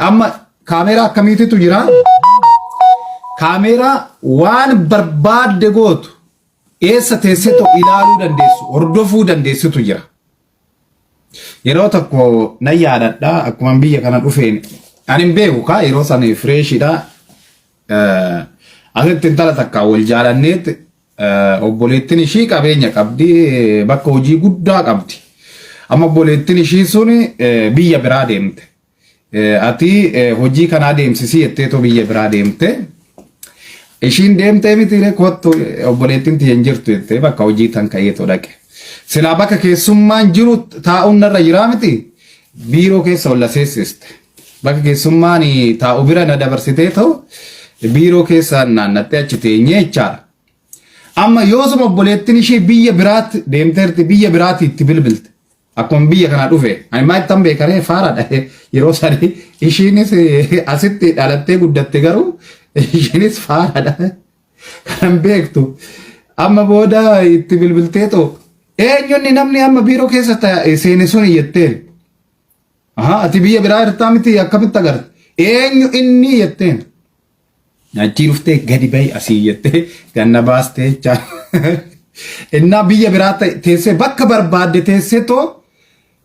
amma kaameeraa akkamiititu jira? Kaameeraa waan barbaadde gootu eessa teesseetu ilaaluu dandeessu, hordofuu dandeessitu jira. Yeroo tokko na yaadadha akkuma biyya kana dhufeen ani hin beeku ka yeroo sana freeshidha. Asitti intala takka wal jaalanneet obboleettiin ishii qabeenya qabdi, bakka hojii guddaa qabdi. Amma obboleettiin ishii sun biyya biraa deemte. Ati hojii kana deemsisii jetteetu biyya biraa deemte. Ishiin deemtee miti kottu obboleettiin tiyyan jirtu jettee bakka hojii tan ka'eetu dhaqe. Silaa bakka keessummaan jiru taa'uun narra jiraa miti biiroo keessa olla seessiste. Bakka keessummaan taa'u bira na dabarsitee ta'u biiroo keessa naannattee achi teenyee jechaadha. Amma yoosuma obboleettiin ishee biyya biraatti deemteerti, biyya biraatti itti bilbilte. Akkuma biyya kana dhufe ani maa ittan beekanee faaradha yeroo sanii ishiinis asitti dhalattee guddatte garuu ishiinis faaradha kanan beektu. Amma booda itti bilbiltee ta'u eenyonni namni amma biiroo keessa seene sun jetteen. Ati biyya biraa irraa miti akkamitti agarte? Eenyu inni jetteen. Achi dhuftee gadi bahi asii jettee ganna baastee jecha. Innaa biyya biraa teessee bakka barbaadde teessee too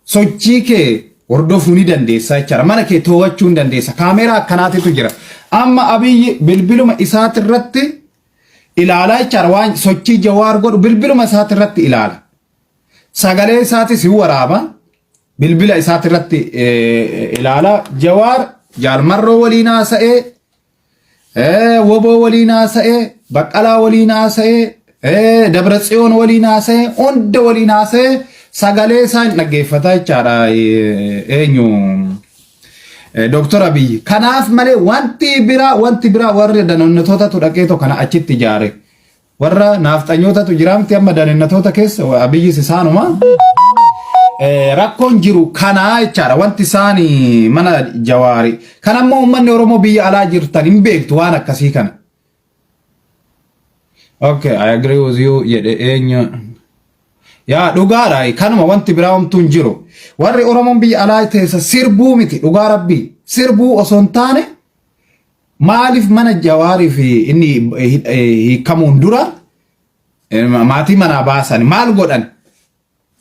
sochii kee hordofuu ni dandeessa jechaadha. Mana kee to'achuu ni dandeessa. Kaameeraa akkanaatitu jira. Amma Abiyyi bilbiluma isaati irratti ilaalaa jechaadha. Waan sochii Jawaar godhu bilbiluma isaati irratti ilaala. Sagalee isaatis hin waraaba. Bilbila isaati irratti ilaala. Jawaar jaalmarroo waliin haasa'ee, Woboo waliin haasa'ee, Baqqalaa waliin haasa'ee, Dabratsiyoon waliin haasa'ee, hunda waliin haasa'ee sagalee isaa hin dhaggeeffata jechaadha eenyu Dr. Abiyyi. Kanaaf malee wanti biraa warri danonnatootatu dhaqeeto kana achitti ijaare. Warra naafxanyootatu jira miti amma danonnatoota keessa Abiyyis isaanuma. Rakkoon jiru kanaa jechaadha wanti isaanii mana Jawaari. Kanammoo uummanni Oromoo biyya alaa jirtan hin beektu waan akkasii kana. Okay, I agree with you jedhe eenyu. Yaa dhugaadha kanuma wanti biraa homtuu hin jiru. Warri Oromoon biyya alaa teessa sirbuu miti dhugaa rabbii. Sirbuu osoo hin taane maaliif mana Jawaarii fi inni hiikamuun dura maatii manaa baasan maal godhan?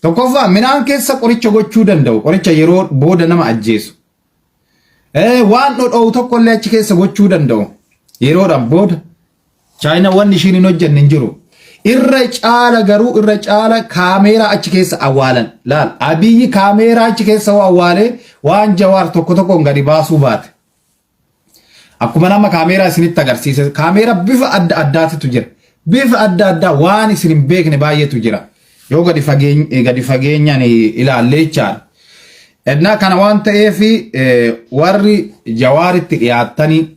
Tokkoffaa midhaan keessa qoricha gochuu danda'u. Qoricha yeroo booda nama ajjeesu. Waan dhodhoowu tokkollee achi keessa gochuu danda'u. Yeroodhaan booda Chaayinaa wanni ishiin hin hojjenne hin jiru. Irra caala kaameeraa achi keessa awwaalan. Laal Abiyyi kaameeraa achi keessa awwaalee waan Jawaar tokkoon gadi baasuu baate. Akkuma nama kaameeraa isinitti agarsiise kaameeraa bifa adda addaatitu jira. Bifa adda addaa waan isin hin beekne baay'eetu jira. Yoo gadi fageenyaan ilaallee jechaadha. Edna kana waan ta'eef warri Jawaaritti dhiyaatanii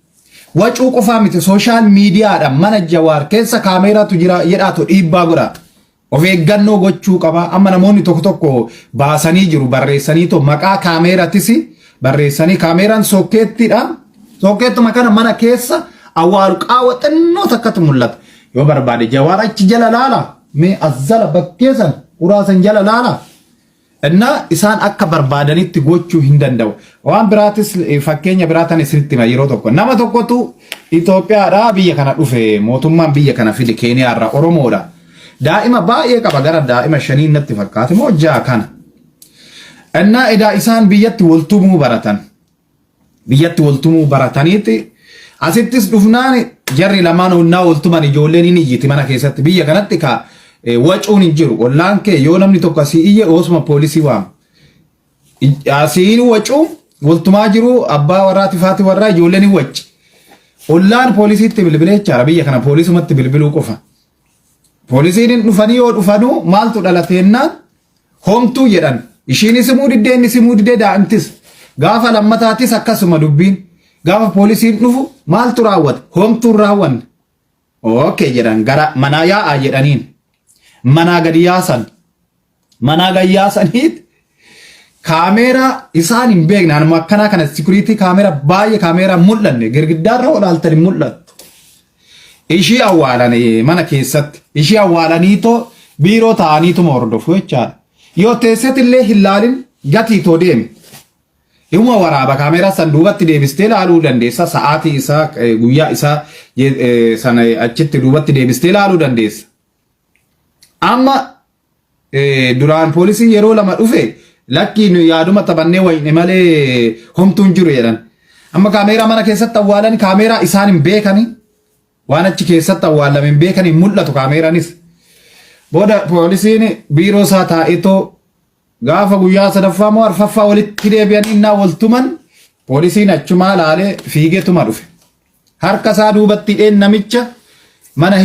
wacuu qofaa miti sooshaal miidiyaadhaan mana Jawaar keessa kaameeraatu jira jedhaatu dhiibbaa godha. Of eeggannoo gochuu qaba. Amma namoonni tokko baasanii jiru barreessanii to maqaa kaameeratis barreessanii kaameeraan sokkeettiidha. Sokkeettuma kana mana keessa awwaalu qaawwa xinnoo takkatu mul'ata. Yoo barbaade Jawaar achi jala laala. Mee azzala bakkeessan uraasan jala laala. Inna isaan akka barbaadanitti gochuu hin danda'u. Waan biraatis fakkeenya biraatan isinitti hima yeroo tokko. Nama tokkotu Itoophiyaadhaa biyya kana dhufe mootummaan biyya kana fide Keeniyaarraa Oromoodha. Daa'ima baay'ee qaba gara daa'ima 5 natti fakkaate moo 6 kana. Inna edaa isaan biyyatti waltumuu baratan. Biyyatti waltumuu barataniiti asittis dhufnaan jarri lamaan onnaa waltuman ijoolleen hin iyyiti mana keessatti biyya kanatti ka wacuun hin jiru. Ollaan kee yoo namni tokko asii iyye oosuma poolisii waama. Asiin wacuu waltumaa jiru abbaa warraati faati warraa ijoolleen hin wacci. Ollaan poolisiitti bilbilee jechaadha biyya kana poolisumatti bilbiluu qofa. Poolisiin dhufanii yoo dhufanuu maaltu dhalateennaan homtuu jedhan. Ishiin simuu diddee inni simuu diddee daa'imtis. Gaafa lammataatis akkasuma dubbiin. Gaafa poolisiin dhufu maaltu raawwata? Homtuun raawwanne. Okay jedhan gara manaa yaa'aa jedhaniin. Manaa gadi yaasan. Manaa gadi yaasaniit kaameeraa isaan hin beekne anuma akkanaa kana sikuriitii kaameeraa baay'ee kaameeraa mul'anne girgiddaarra olaaltanii mul'attu. Ishii awwaalan mana keessatti. Ishii awwaalaniitoo biiroo ta'aniituma hordofu jechaadha. Yoo teessetillee hin laalin gatiitoo deemi. Hima waraaba kaameeraa san duubatti deebistee ilaaluu dandeessa. Sa'aatii isaa guyyaa isaa sana achitti duubatti deebistee ilaaluu dandeessa. Amma duraan poolisiin yeroo lama dhufe lakkiin yaaduma taphannee wayne malee homtuun jiru jedhan. Amma kaameeraa mana keessatti awwaalan kaameeraa isaan hin beekani. Waan achi keessatti awwaalame hin beekani mul'atu kaameeraanis. Booda poolisiin biiroo isaa taa'etoo gaafa guyyaa sadaffaa moo arfaffaa walitti deebi'an innaa waltuman poolisiin achumaa laalee fiigeetuma dhufe. Harka isaa duubatti hidheen namicha mana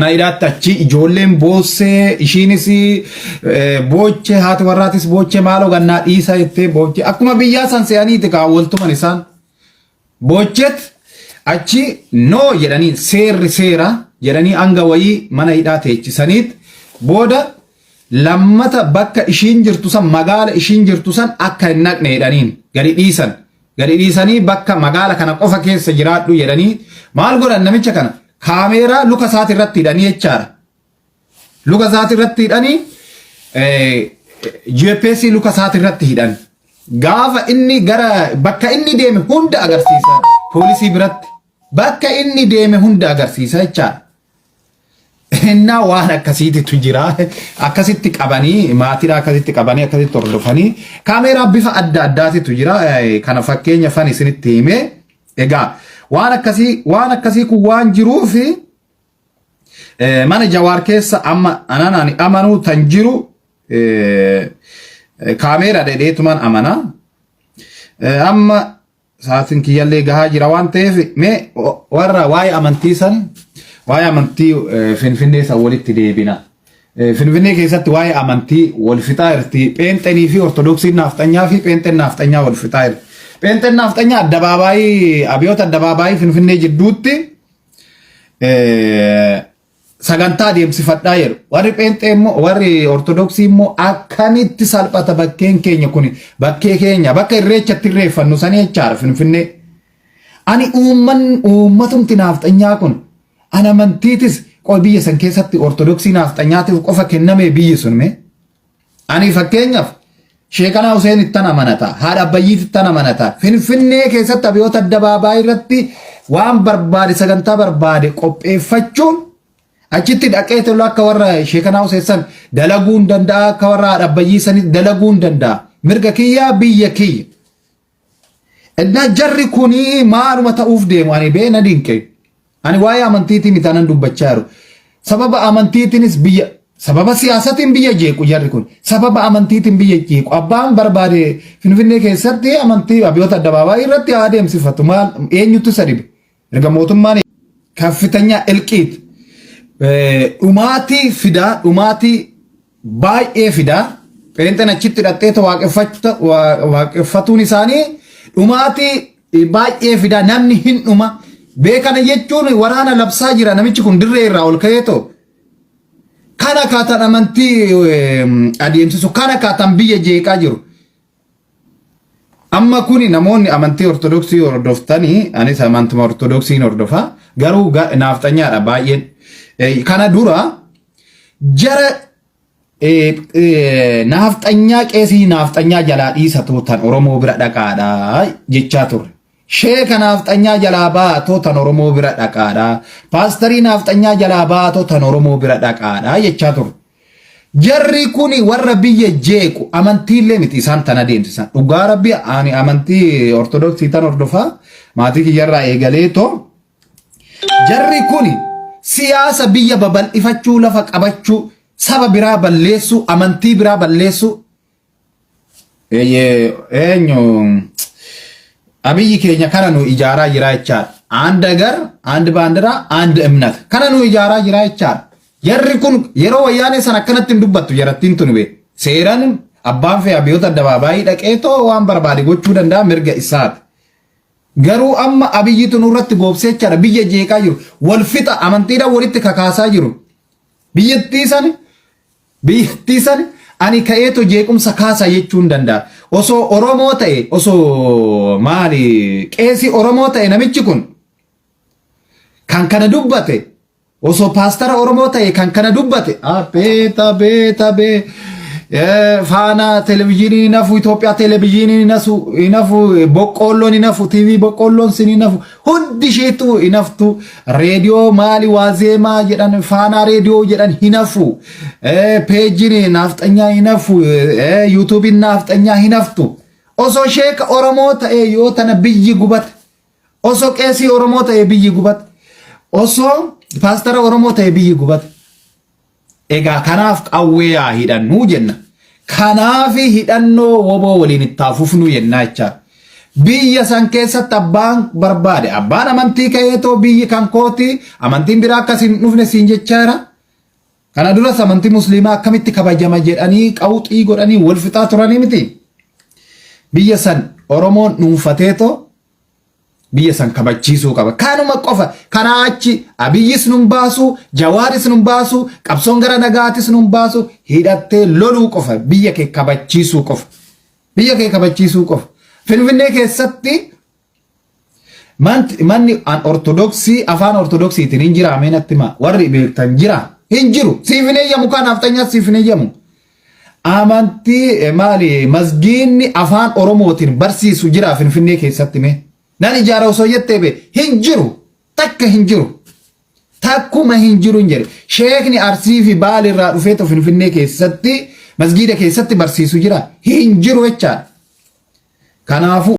hidhaatti achi ijoolleen boossee ishiinis boochee haati warraatis boochee maaloo gannaa dhiisa jettee boochee akkuma biyyaa san se'aniiti kaawwaltuman isaan boocheet achi noo jedhanii seerri seera jedhanii hanga wayii mana hidhaa teechisaniit booda lammata bakka ishiin jirtu san magaala ishiin jirtu san akka hin naqne jedhaniin gadi dhiisanii bakka magaala kana qofa keessa jiraadhu jedhanii maal godhan namicha kana kaameeraa luka isaati irratti hidhanii jechaadha. Luka isaati irratti hidhanii GPS luka isaati irratti hidhan. Gaafa inni gara bakka inni deeme hunda agarsiisa poolisii biratti. Bakka inni deeme hunda agarsiisa jechaadha. Innaa waan akkasiitu jira. Akkasitti qabanii maatiidha akkasitti qabanii akkasitti hordofanii kaameeraa bifa adda addaatitu jira. Kana fakkeenya fan isinitti himee egaa waan akkasii kun waan jiruufi mana Jawaar keessa amma anaan amanuu tan jiru kaameeraa dheedheetumaan amana. Amma saatiin kiyyallee gahaa jira waan ta'eef mee warra waa'ee amantii san waa'ee amantii Finfinnee san walitti deebina. Finfinnee keessatti waa'ee amantii wal fixaa jirti. Pheenxanii fi Ortodoksiin naafxanyaa fi pheenxeen naafxanyaa wal fixaa jirti. Pheenxeen naafxanyaa addabaabaayii abiyyoota addabaabaayii Finfinnee jidduutti sagantaa deemsifadhaa jedhu. Warri pheenxee immoo warri Ortodoksii immoo akkamitti salphata bakkeen keenya kun bakkee keenya bakka irreechatti irreeffannu sanii jechaadha Finfinnee. Ani uummatumti naafxanyaa kun an amantiitis qoy biyya san keessatti Ortodoksii naafxanyaatiif qofa kenname biyyi sun mee. Ani fakkeenyaaf Sheekanaa Huseen ittan amanata, haadha Abbayyiit ittan amanata. Finfinnee keessatti abiyyoota addabaabaayii irratti waan barbaade sagantaa barbaade qopheeffachuun achitti dhaqee tolu akka warra Sheekanaa Huseen san dalaguu hin danda'a akka warra haadha Abbayyii sanitti dalaguu hin danda'a. Mirga kiyyaa biyya kiyya. Innaa jarri kunii maaluma ta'uuf deemu ani beena dinqee. Ani waa'ee amantiitii mitaanan dubbachaa jiru. Sababa amantiitiinis biyya sababa siyaasatiin biyya jeequ jarri kun. Sababa amantiitiin biyya jeequ. Abbaan barbaade Finfinnee keessatti amantii abiyyoota addabaabaayii irratti haa deemsifatu. Maal eenyutu isa dhibe? Erga mootummaan kaffitanyaa ilqiit. Dhumaatii fidaa, dhumaatii baay'ee fidaa. Pheenxeen achitti hidhatteeta waaqeffatuun isaanii dhumaatii baay'ee fidaa namni hin dhuma. Beekana jechuun waraana labsaa jira namichi kun dirree irraa ol ka'eeto. Kana kaataan amantii adeemsisu kana kaataan biyya jeeqaa jiru. Amma kuni namoonni amantii Ortodoksii hordoftanii anis amantuma Ortodoksiin hordofaa garuu naafxanyaadha baay'een. Kana dura jara naafxanyaa qeesii naafxanyaa jalaa dhiisatu tan Oromoo bira dhaqaadha jechaa turre. Sheeka naafxanyaa jalaa baatoo tan Oromoo bira dhaqaadha. Paastarii naafxanyaa jalaa baatoo tan Oromoo bira dhaqaadha jechaa turre. Jarri kuni warra biyya jeequ amantiillee miti isaan tan adeemsisan. Dhugaa rabbi ani amantii Ortodoksii tan hordofaa maatii kiyyarraa eegaleetoo jarri kuni siyaasa biyya babal'ifachuu lafa qabachuu saba biraa balleessuu amantii biraa balleessuu eenyu abiyyi keenya kana nu ijaaraa jira jechaadha. አንድ ሀገር አንድ ባንዲራ አንድ እምነት kana nu ijaaraa jira jechaadha. Jarri kun yeroo wayyaanee san akkanatti hin dubbattu jarattiin tun be seeraan abbaan fee abiyyoota addabaabaayii dhaqeetoo waan barbaade gochuu danda'a mirga isaati. Garuu amma abiyyitu nurratti goobsee jechaadha biyya jeeqaa jiru wal fixa amantiidhaan walitti kakaasaa jiru. Biyyattii san ani ka'eeto jeequmsa kaasaa jechuun danda'a. Osoo Oromoo ta'e osoo maali qeesii Oromoo ta'e namichi kun kan kana dubbate osoo paastara Oromoo ta'e kan kana dubbate beeta faana televizyinii inafu Itoophiyaa televizyinii inafu boqqoolloon inafu TV boqqoolloon sin inafu hundi isheetu inaftu reediyoo maali waazeemaa jedhan faana reediyoo jedhan hinafu peejini nafxanyaa hinafu yuutuubiin nafxanyaa hinaftu osoo sheeka Oromoo ta'e yoo tana biyyi gubat osoo qeesii Oromoo ta'e biyyi gubat osoo paastara Oromoo ta'e biyyi gubat egaa kanaaf qawwee yaa hidhannu jenna kanaaf hidhannoo woboo waliin ittaafufnu jenna jecha biyya san keessatti abbaan barbaade abbaan amantii ka'eetoo biyyi kan kooti amantiin biraa akkas hin dhufne siin jechaara kana duras amantii musliimaa akkamitti kabajama jedhanii qawxii godhanii wal fixaa turanii miti biyya san Oromoon dhuunfateetoo biyya san kabachiisuu qaba kanuma qofa kana achi abiyyis nun baasu jawaaris nun baasu qabsoon gara nagaatis nun baasu hidhattee loluu qofa biyya kee kabachiisuu qofa biyya kee kabachiisuu qofa Finfinnee keessatti manni an ortodoksii afaan ortodoksiitiin hin jira ameenatti ma warri beektan jira hin jiru siifine yamu kan haftanyaa siifine yamu amantii maali masgiinni afaan oromootiin barsiisu jira Finfinnee keessatti mee nan ijaara osoo jettee be hin jiru takka hin jiru takkuma hin jiru hin jedhe sheekni Arsii fi Baal irraa dhufee to Finfinnee keessatti masgiida keessatti barsiisu jira hin jiru jechaadha kanaafu